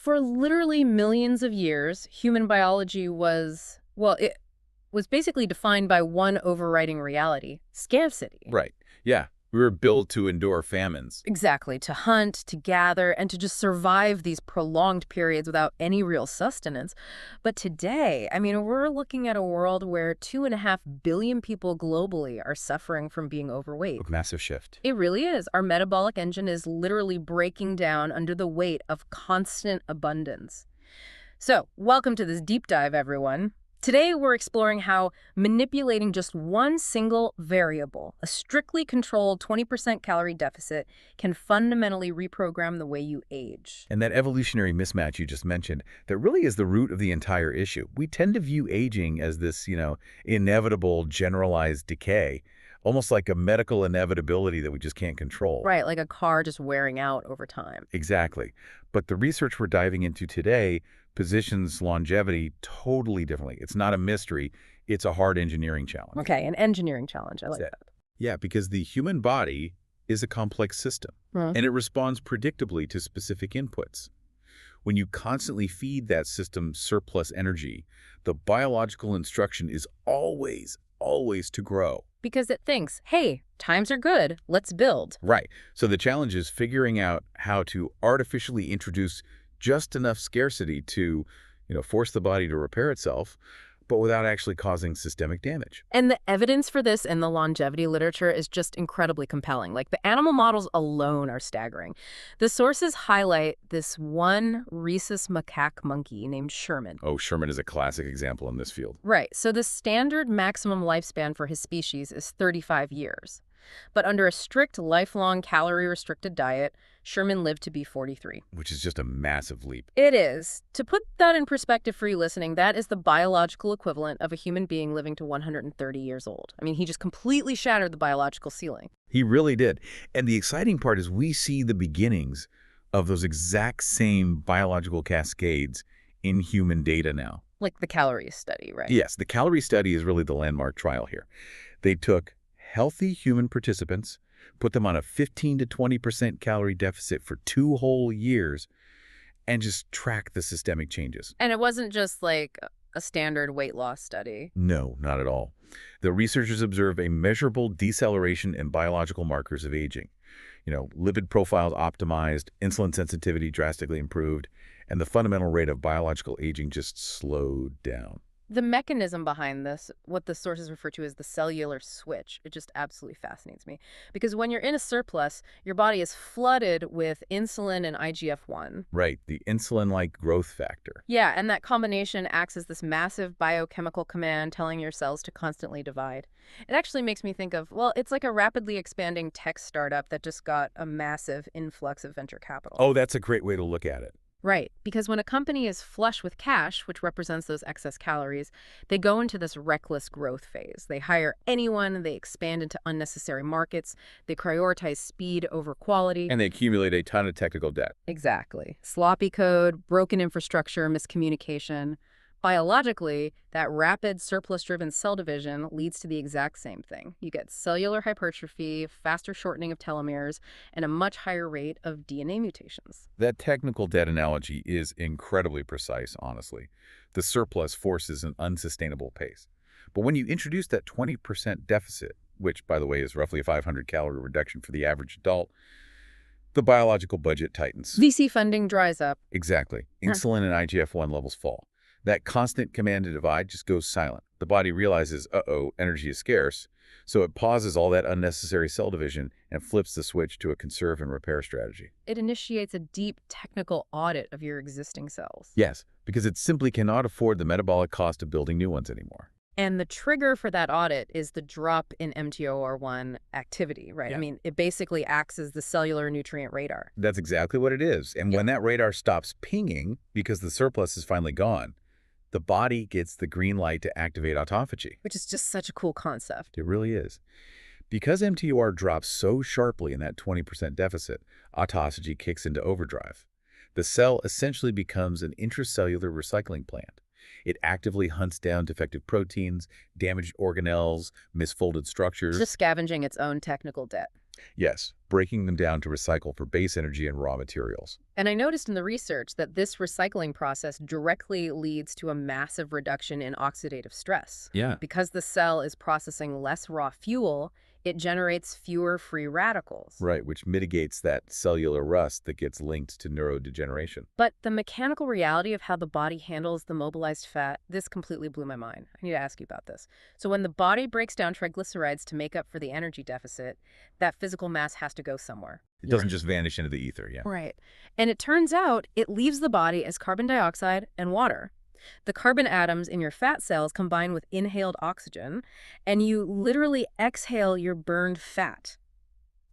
For literally millions of years, human biology was, well, it was basically defined by one overriding reality: scarcity. Right. Yeah. We were built to endure famines. Exactly, to hunt, to gather, and to just survive these prolonged periods without any real sustenance. But today, I mean, we're looking at a world where 2.5 billion people globally are suffering from being overweight. A massive shift. It really is. Our metabolic engine is literally breaking down under the weight of constant abundance. So, welcome to this deep dive, everyone. Today, we're exploring how manipulating just one single variable, a strictly controlled 20% calorie deficit, can fundamentally reprogram the way you age. And that evolutionary mismatch you just mentioned, that really is the root of the entire issue. We tend to view aging as this, inevitable generalized decay, almost like a medical inevitability that we just can't control. Right, like a car just wearing out over time. Exactly. But the research we're diving into today positions longevity totally differently. It's not a mystery. It's a hard engineering challenge. Okay, an engineering challenge. I like that. Yeah, because the human body is a complex system, and it responds predictably to specific inputs. When you constantly feed that system surplus energy, the biological instruction is always to grow. Because it thinks, hey, times are good, let's build. Right. So the challenge is figuring out how to artificially introduce just enough scarcity to, force the body to repair itself, but without actually causing systemic damage. And the evidence for this in the longevity literature is just incredibly compelling. Like, the animal models alone are staggering. The sources highlight this one rhesus macaque monkey named Sherman. Oh, Sherman is a classic example in this field. Right. So the standard maximum lifespan for his species is 35 years. But under a strict lifelong calorie-restricted diet, Sherman lived to be 43. Which is just a massive leap. It is. To put that in perspective for you listening, that is the biological equivalent of a human being living to 130 years old. I mean, he just completely shattered the biological ceiling. He really did. And the exciting part is we see the beginnings of those exact same biological cascades in human data now. Like the calorie study, right? Yes, the calorie study is really the landmark trial here. They took healthy human participants, put them on a 15 to 20% calorie deficit for 2 whole years, and just track the systemic changes. And it wasn't just like a standard weight loss study. No, not at all. The researchers observed a measurable deceleration in biological markers of aging. Lipid profiles optimized, insulin sensitivity drastically improved, and the fundamental rate of biological aging just slowed down. The mechanism behind this, what the sources refer to as the cellular switch, it just absolutely fascinates me. Because when you're in a surplus, your body is flooded with insulin and IGF-1. Right, the insulin-like growth factor. Yeah, and that combination acts as this massive biochemical command telling your cells to constantly divide. It actually makes me think of, well, it's like a rapidly expanding tech startup that just got a massive influx of venture capital. Oh, that's a great way to look at it. Right, because when a company is flush with cash, which represents those excess calories, they go into this reckless growth phase. They hire anyone, they expand into unnecessary markets, they prioritize speed over quality. And they accumulate a ton of technical debt. Exactly. Sloppy code, broken infrastructure, miscommunication. Biologically, that rapid surplus-driven cell division leads to the exact same thing. You get cellular hypertrophy, faster shortening of telomeres, and a much higher rate of DNA mutations. That technical debt analogy is incredibly precise, honestly. The surplus forces an unsustainable pace. But when you introduce that 20% deficit, which, by the way, is roughly a 500-calorie reduction for the average adult, the biological budget tightens. VC funding dries up. Exactly. Insulin and IGF-1 levels fall. That constant command to divide just goes silent. The body realizes, uh-oh, energy is scarce, so it pauses all that unnecessary cell division and flips the switch to a conserve and repair strategy. It initiates a deep technical audit of your existing cells. Yes, because it simply cannot afford the metabolic cost of building new ones anymore. And the trigger for that audit is the drop in mTOR1 activity, right? Yeah. I mean, it basically acts as the cellular nutrient radar. That's exactly what it is. And when that radar stops pinging because the surplus is finally gone, the body gets the green light to activate autophagy. Which is just such a cool concept. It really is. Because mTOR drops so sharply in that 20% deficit, autophagy kicks into overdrive. The cell essentially becomes an intracellular recycling plant. It actively hunts down defective proteins, damaged organelles, misfolded structures. Just scavenging its own technical debt. Yes, breaking them down to recycle for base energy and raw materials. And I noticed in the research that this recycling process directly leads to a massive reduction in oxidative stress. Yeah. Because the cell is processing less raw fuel, it generates fewer free radicals. Right, which mitigates that cellular rust that gets linked to neurodegeneration. But the mechanical reality of how the body handles the mobilized fat, this completely blew my mind. I need to ask you about this. So when the body breaks down triglycerides to make up for the energy deficit, that physical mass has to go somewhere. It doesn't just vanish into the ether, yeah. Right. And it turns out it leaves the body as carbon dioxide and water. The carbon atoms in your fat cells combine with inhaled oxygen, and you literally exhale your burned fat.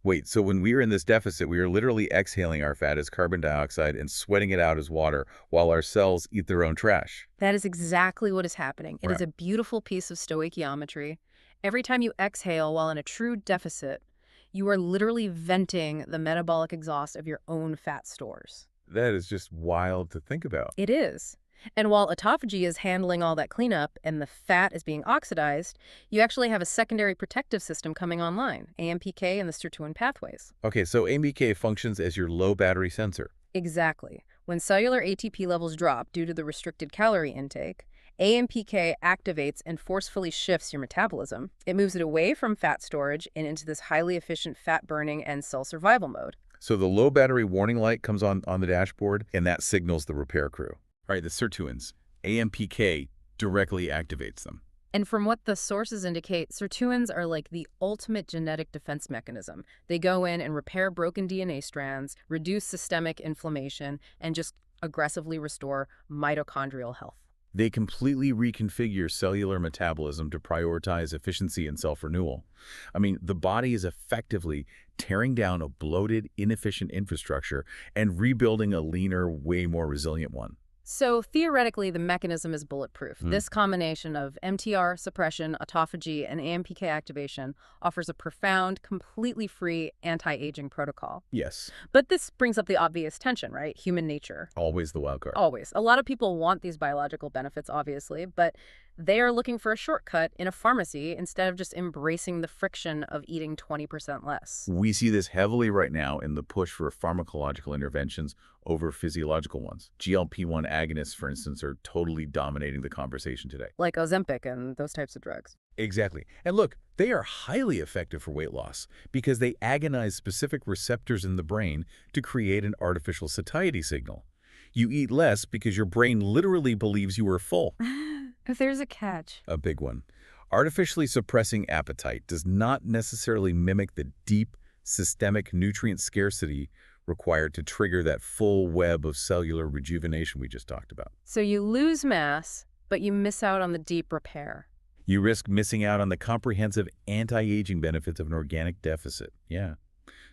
Wait, so when we are in this deficit, we are literally exhaling our fat as carbon dioxide and sweating it out as water while our cells eat their own trash. That is exactly what is happening. It is Right. a beautiful piece of stoichiometry. Every time you exhale while in a true deficit, you are literally venting the metabolic exhaust of your own fat stores. That is just wild to think about. It is. And while autophagy is handling all that cleanup and the fat is being oxidized, you actually have a secondary protective system coming online, AMPK and the Sirtuin pathways. Okay, so AMPK functions as your low battery sensor. Exactly. When cellular ATP levels drop due to the restricted calorie intake, AMPK activates and forcefully shifts your metabolism. It moves it away from fat storage and into this highly efficient fat burning and cell survival mode. So the low battery warning light comes on the dashboard, and that signals the repair crew. All right, the sirtuins, AMPK directly activates them. And from what the sources indicate, sirtuins are like the ultimate genetic defense mechanism. They go in and repair broken DNA strands, reduce systemic inflammation, and just aggressively restore mitochondrial health. They completely reconfigure cellular metabolism to prioritize efficiency and self-renewal. I mean, the body is effectively tearing down a bloated, inefficient infrastructure and rebuilding a leaner, way more resilient one. So theoretically, the mechanism is bulletproof. This combination of MTR suppression, autophagy, and AMPK activation offers a profound, completely free anti-aging protocol. Yes, But this brings up the obvious tension, right? Human nature. always the wild card. Always. A lot of people want these biological benefits, obviously, but they are looking for a shortcut in a pharmacy instead of just embracing the friction of eating 20% less. We see this heavily right now in the push for pharmacological interventions over physiological ones. GLP-1 agonists, for instance, are totally dominating the conversation today. Like Ozempic and those types of drugs. Exactly. And look, they are highly effective for weight loss because they agonize specific receptors in the brain to create an artificial satiety signal. You eat less because your brain literally believes you are full. If there's a catch. A big one. Artificially suppressing appetite does not necessarily mimic the deep, systemic nutrient scarcity required to trigger that full web of cellular rejuvenation we just talked about. So you lose mass, but you miss out on the deep repair. You risk missing out on the comprehensive anti-aging benefits of an organic deficit. Yeah.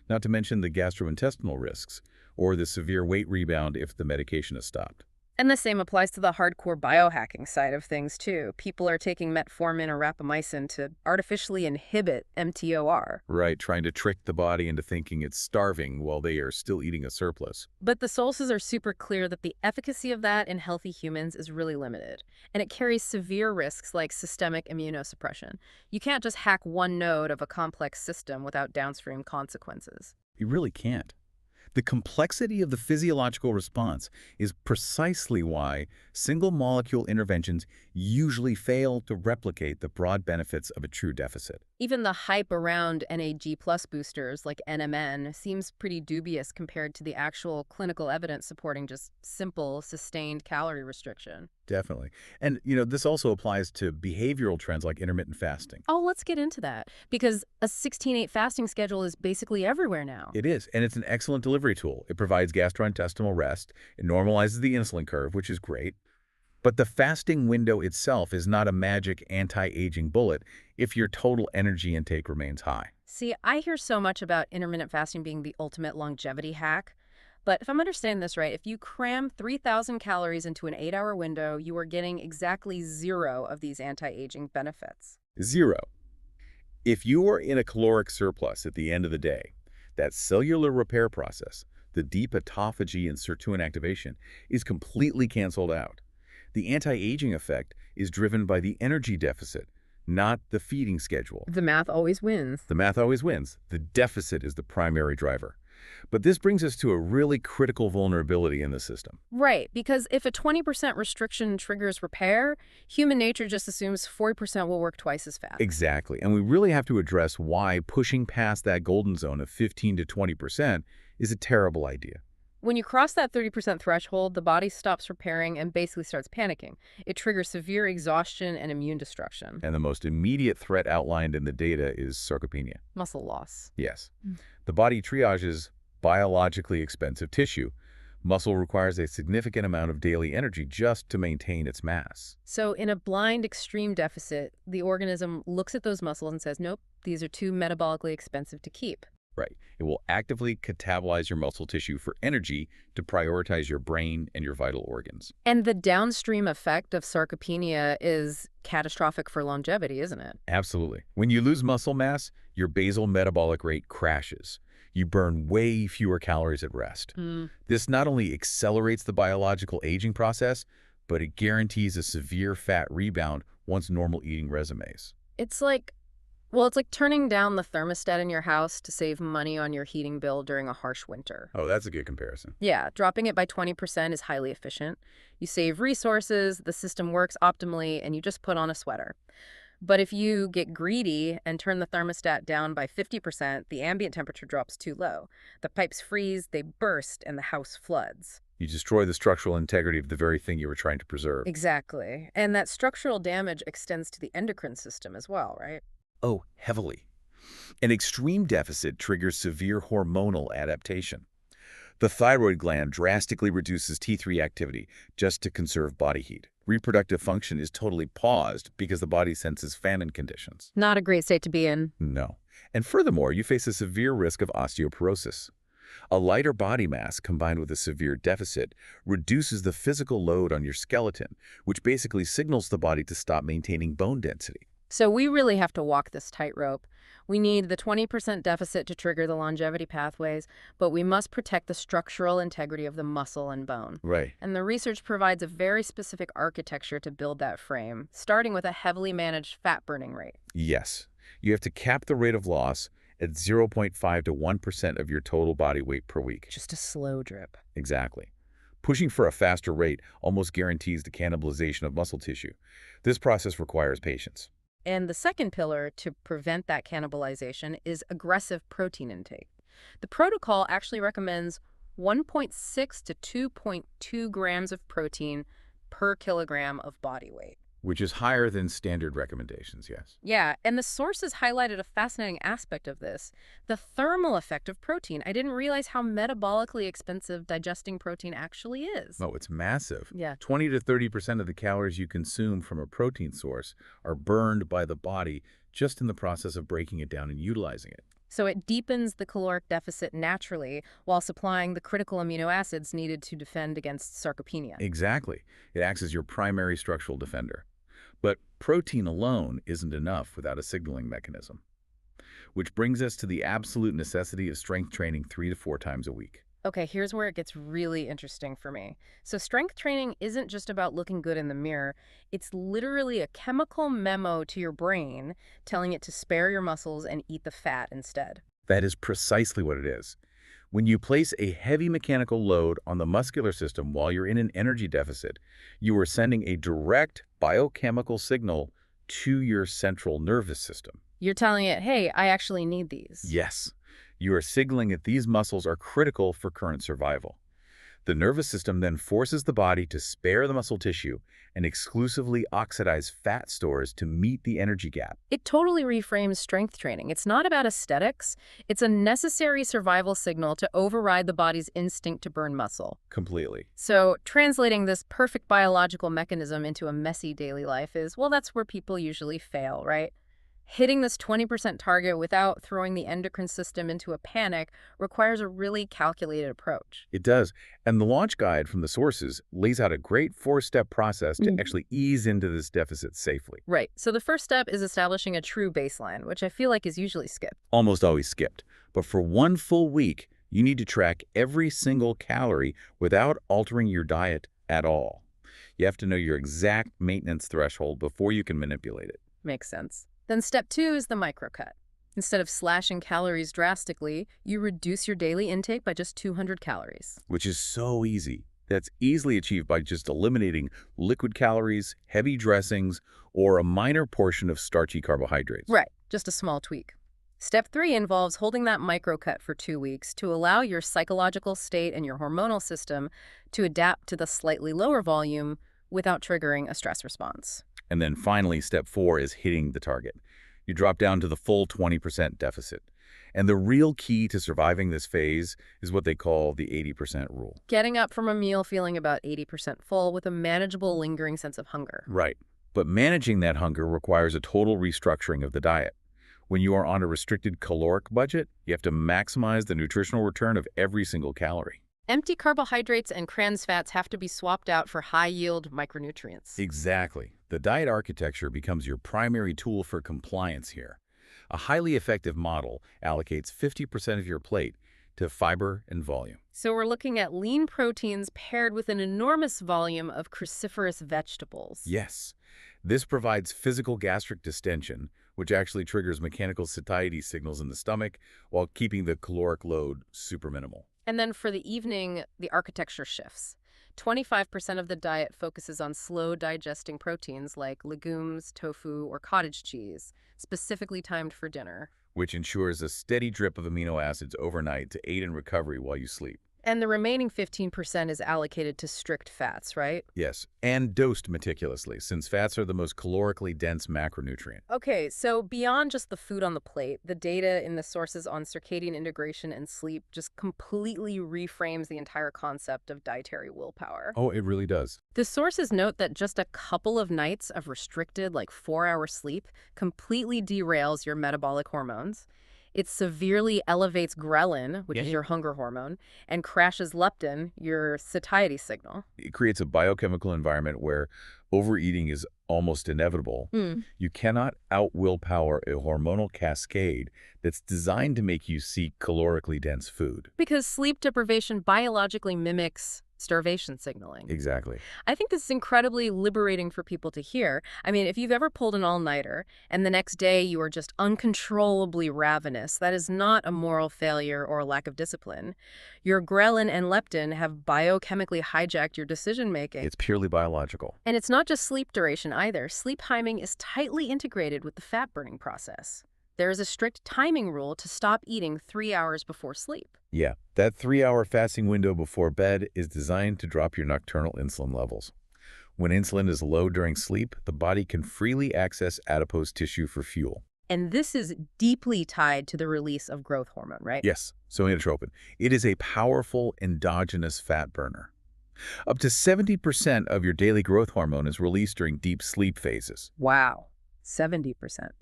Not to mention the gastrointestinal risks or the severe weight rebound if the medication is stopped. And the same applies to the hardcore biohacking side of things, too. People are taking metformin or rapamycin to artificially inhibit mTOR. Right, trying to trick the body into thinking it's starving while they are still eating a surplus. But the sources are super clear that the efficacy of that in healthy humans is really limited, and it carries severe risks like systemic immunosuppression. You can't just hack one node of a complex system without downstream consequences. You really can't. The complexity of the physiological response is precisely why single-molecule interventions usually fail to replicate the broad benefits of a true deficit. Even the hype around NAG plus boosters like NMN seems pretty dubious compared to the actual clinical evidence supporting just simple, sustained calorie restriction. Definitely. And, this also applies to behavioral trends like intermittent fasting. Oh, let's get into that, because a 16-8 fasting schedule is basically everywhere now. It is, and it's an excellent delivery tool. It provides gastrointestinal rest, it normalizes the insulin curve, which is great. But the fasting window itself is not a magic anti-aging bullet if your total energy intake remains high. See, I hear so much about intermittent fasting being the ultimate longevity hack. But if I'm understanding this right, if you cram 3,000 calories into an 8-hour window, you are getting exactly 0 of these anti-aging benefits. 0. If you are in a caloric surplus at the end of the day, that cellular repair process, the deep autophagy and sirtuin activation, is completely canceled out. The anti-aging effect is driven by the energy deficit, not the feeding schedule. The math always wins. The math always wins. The deficit is the primary driver. But this brings us to a really critical vulnerability in the system. Right, because if a 20% restriction triggers repair, human nature just assumes 40% will work twice as fast. Exactly. And we really have to address why pushing past that golden zone of 15 to 20% is a terrible idea. When you cross that 30% threshold, the body stops repairing and basically starts panicking. It triggers severe exhaustion and immune destruction. And the most immediate threat outlined in the data is sarcopenia. Muscle loss. Yes. The body triages biologically expensive tissue. Muscle requires a significant amount of daily energy just to maintain its mass. So in a blind extreme deficit, the organism looks at those muscles and says, nope, these are too metabolically expensive to keep. Right. It will actively catabolize your muscle tissue for energy to prioritize your brain and your vital organs. And the downstream effect of sarcopenia is catastrophic for longevity, isn't it? Absolutely. When you lose muscle mass, your basal metabolic rate crashes. You burn way fewer calories at rest. This not only accelerates the biological aging process, but it guarantees a severe fat rebound once normal eating resumes. It's like turning down the thermostat in your house to save money on your heating bill during a harsh winter. Oh, that's a good comparison. Yeah, dropping it by 20% is highly efficient. You save resources, the system works optimally, and you just put on a sweater. But if you get greedy and turn the thermostat down by 50%, the ambient temperature drops too low. The pipes freeze, they burst, and the house floods. You destroy the structural integrity of the very thing you were trying to preserve. Exactly. And that structural damage extends to the endocrine system as well, right? Oh, heavily. An extreme deficit triggers severe hormonal adaptation. The thyroid gland drastically reduces T3 activity just to conserve body heat. Reproductive function is totally paused because the body senses famine conditions. Not a great state to be in. No. And furthermore, you face a severe risk of osteoporosis. A lighter body mass combined with a severe deficit reduces the physical load on your skeleton, which basically signals the body to stop maintaining bone density. So we really have to walk this tightrope. We need the 20% deficit to trigger the longevity pathways, but we must protect the structural integrity of the muscle and bone. Right. And the research provides a very specific architecture to build that frame, starting with a heavily managed fat burning rate. Yes. You have to cap the rate of loss at 0.5 to 1% of your total body weight per week. Just a slow drip. Exactly. Pushing for a faster rate almost guarantees the cannibalization of muscle tissue. This process requires patience. And the second pillar to prevent that cannibalization is aggressive protein intake. The protocol actually recommends 1.6 to 2.2 grams of protein per kilogram of body weight. Which is higher than standard recommendations, yes. Yeah, and the sources highlighted a fascinating aspect of this, the thermal effect of protein. I didn't realize how metabolically expensive digesting protein actually is. Oh, it's massive. Yeah. 20 to 30% of the calories you consume from a protein source are burned by the body just in the process of breaking it down and utilizing it. So it deepens the caloric deficit naturally while supplying the critical amino acids needed to defend against sarcopenia. Exactly. It acts as your primary structural defender. But protein alone isn't enough without a signaling mechanism. Which brings us to the absolute necessity of strength training 3 to 4 times a week. Okay, here's where it gets really interesting for me. So strength training isn't just about looking good in the mirror. It's literally a chemical memo to your brain telling it to spare your muscles and eat the fat instead. That is precisely what it is. When you place a heavy mechanical load on the muscular system while you're in an energy deficit, you are sending a direct biochemical signal to your central nervous system. You're telling it, hey, I actually need these. Yes, you are signaling that these muscles are critical for current survival. The nervous system then forces the body to spare the muscle tissue and exclusively oxidize fat stores to meet the energy gap. It totally reframes strength training. It's not about aesthetics. It's a necessary survival signal to override the body's instinct to burn muscle. Completely. So translating this perfect biological mechanism into a messy daily life is, well, that's where people usually fail, right? Hitting this 20% target without throwing the endocrine system into a panic requires a really calculated approach. It does. And the launch guide from the sources lays out a great 4-step process to actually ease into this deficit safely. Right. So the first step is establishing a true baseline, which I feel like is usually skipped. Almost always skipped. But for 1 full week, you need to track every single calorie without altering your diet at all. You have to know your exact maintenance threshold before you can manipulate it. Makes sense. Then step 2 is the microcut. Instead of slashing calories drastically, you reduce your daily intake by just 200 calories. Which is so easy. That's easily achieved by just eliminating liquid calories, heavy dressings, or a minor portion of starchy carbohydrates. Right, just a small tweak. Step 3 involves holding that microcut for 2 weeks to allow your psychological state and your hormonal system to adapt to the slightly lower volume without triggering a stress response. And then finally, step 4 is hitting the target. You drop down to the full 20% deficit. And the real key to surviving this phase is what they call the 80% rule. Getting up from a meal feeling about 80% full with a manageable lingering sense of hunger. Right. But managing that hunger requires a total restructuring of the diet. When you are on a restricted caloric budget, you have to maximize the nutritional return of every single calorie. Empty carbohydrates and trans fats have to be swapped out for high-yield micronutrients. Exactly. The diet architecture becomes your primary tool for compliance here. A highly effective model allocates 50% of your plate to fiber and volume. So we're looking at lean proteins paired with an enormous volume of cruciferous vegetables. Yes. This provides physical gastric distension, which actually triggers mechanical satiety signals in the stomach while keeping the caloric load super minimal. And then for the evening, the architecture shifts. 25% of the diet focuses on slow-digesting proteins like legumes, tofu, or cottage cheese, specifically timed for dinner. Which ensures a steady drip of amino acids overnight to aid in recovery while you sleep. And the remaining 15% is allocated to strict fats, right? Yes, and dosed meticulously, since fats are the most calorically dense macronutrient. Okay, so beyond just the food on the plate, the data in the sources on circadian integration and sleep just completely reframes the entire concept of dietary willpower. Oh, it really does. The sources note that just a couple of nights of restricted, like 4-hour sleep completely derails your metabolic hormones. It severely elevates ghrelin, which is your hunger hormone, and crashes leptin, your satiety signal. It creates a biochemical environment where overeating is almost inevitable. You cannot out-willpower a hormonal cascade that's designed to make you seek calorically dense food. Because sleep deprivation biologically mimics starvation signaling. Exactly. I think this is incredibly liberating for people to hear. I mean, if you've ever pulled an all-nighter and the next day you are just uncontrollably ravenous, that is not a moral failure or a lack of discipline. Your ghrelin and leptin have biochemically hijacked your decision-making. It's purely biological. And it's not just sleep duration either. Sleep timing is tightly integrated with the fat-burning process. There is a strict timing rule to stop eating 3 hours before sleep. Yeah, that 3-hour fasting window before bed is designed to drop your nocturnal insulin levels. When insulin is low during sleep, the body can freely access adipose tissue for fuel. And this is deeply tied to the release of growth hormone, right? Yes, gonadotropin. It is a powerful endogenous fat burner. Up to 70% of your daily growth hormone is released during deep sleep phases. Wow, 70%.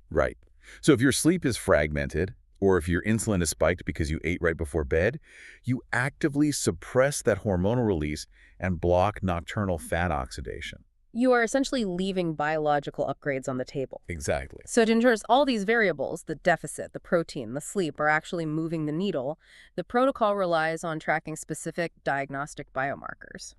Right. So if your sleep is fragmented, or if your insulin is spiked because you ate right before bed, you actively suppress that hormonal release and block nocturnal fat oxidation. You are essentially leaving biological upgrades on the table. Exactly. So it ensures all these variables, the deficit, the protein, the sleep, are actually moving the needle. The protocol relies on tracking specific diagnostic biomarkers.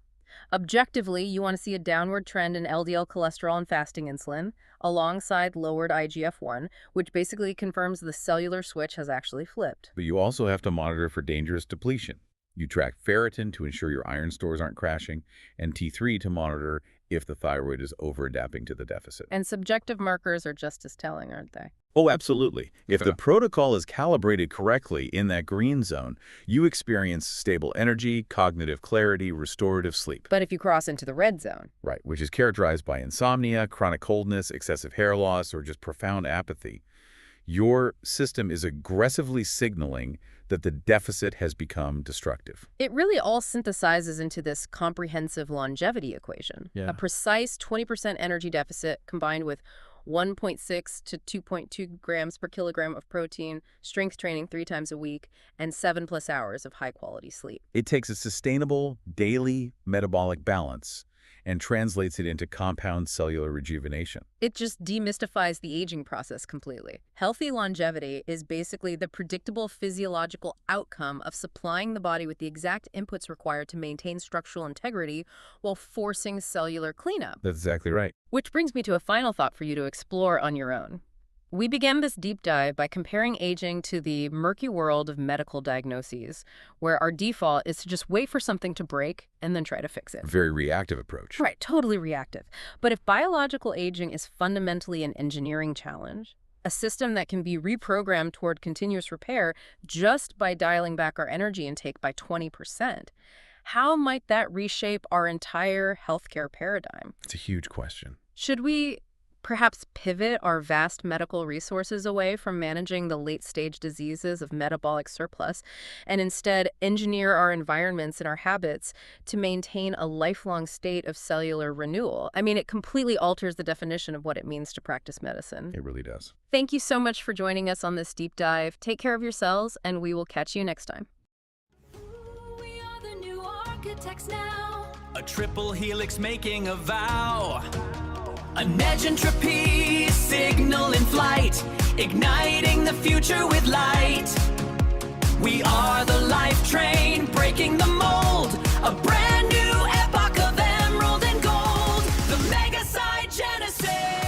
Objectively, you want to see a downward trend in LDL cholesterol and fasting insulin, alongside lowered IGF-1, which basically confirms the cellular switch has actually flipped. But you also have to monitor for dangerous depletion. You track ferritin to ensure your iron stores aren't crashing, and T3 to monitor if the thyroid is over-adapting to the deficit. And subjective markers are just as telling, aren't they? Oh, absolutely. If the protocol is calibrated correctly in that green zone, you experience stable energy, cognitive clarity, restorative sleep. But if you cross into the red zone. Right, which is characterized by insomnia, chronic coldness, excessive hair loss, or just profound apathy, your system is aggressively signaling that the deficit has become destructive. It really all synthesizes into this comprehensive longevity equation. A precise 20% energy deficit combined with 1.6 to 2.2 grams per kilogram of protein, strength training 3 times a week, and 7+ hours of high-quality sleep. It takes a sustainable daily metabolic balance and translates it into compound cellular rejuvenation. It just demystifies the aging process completely. Healthy longevity is basically the predictable physiological outcome of supplying the body with the exact inputs required to maintain structural integrity while forcing cellular cleanup. That's exactly right. Which brings me to a final thought for you to explore on your own. We began this deep dive by comparing aging to the murky world of medical diagnoses, where our default is to just wait for something to break and then try to fix it. Very reactive approach. Right, totally reactive. But if biological aging is fundamentally an engineering challenge, a system that can be reprogrammed toward continuous repair just by dialing back our energy intake by 20%, how might that reshape our entire healthcare paradigm? It's a huge question. Should we perhaps pivot our vast medical resources away from managing the late-stage diseases of metabolic surplus and instead engineer our environments and our habits to maintain a lifelong state of cellular renewal? I mean, it completely alters the definition of what it means to practice medicine. It really does. Thank you so much for joining us on this deep dive. Take care of yourselves, and we will catch you next time. We are the new architects now. A triple helix making a vow. An edge entropy signal in flight, igniting the future with light. We are the life train, breaking the mold. A brand new epoch of emerald and gold. The Mega Side Genesis.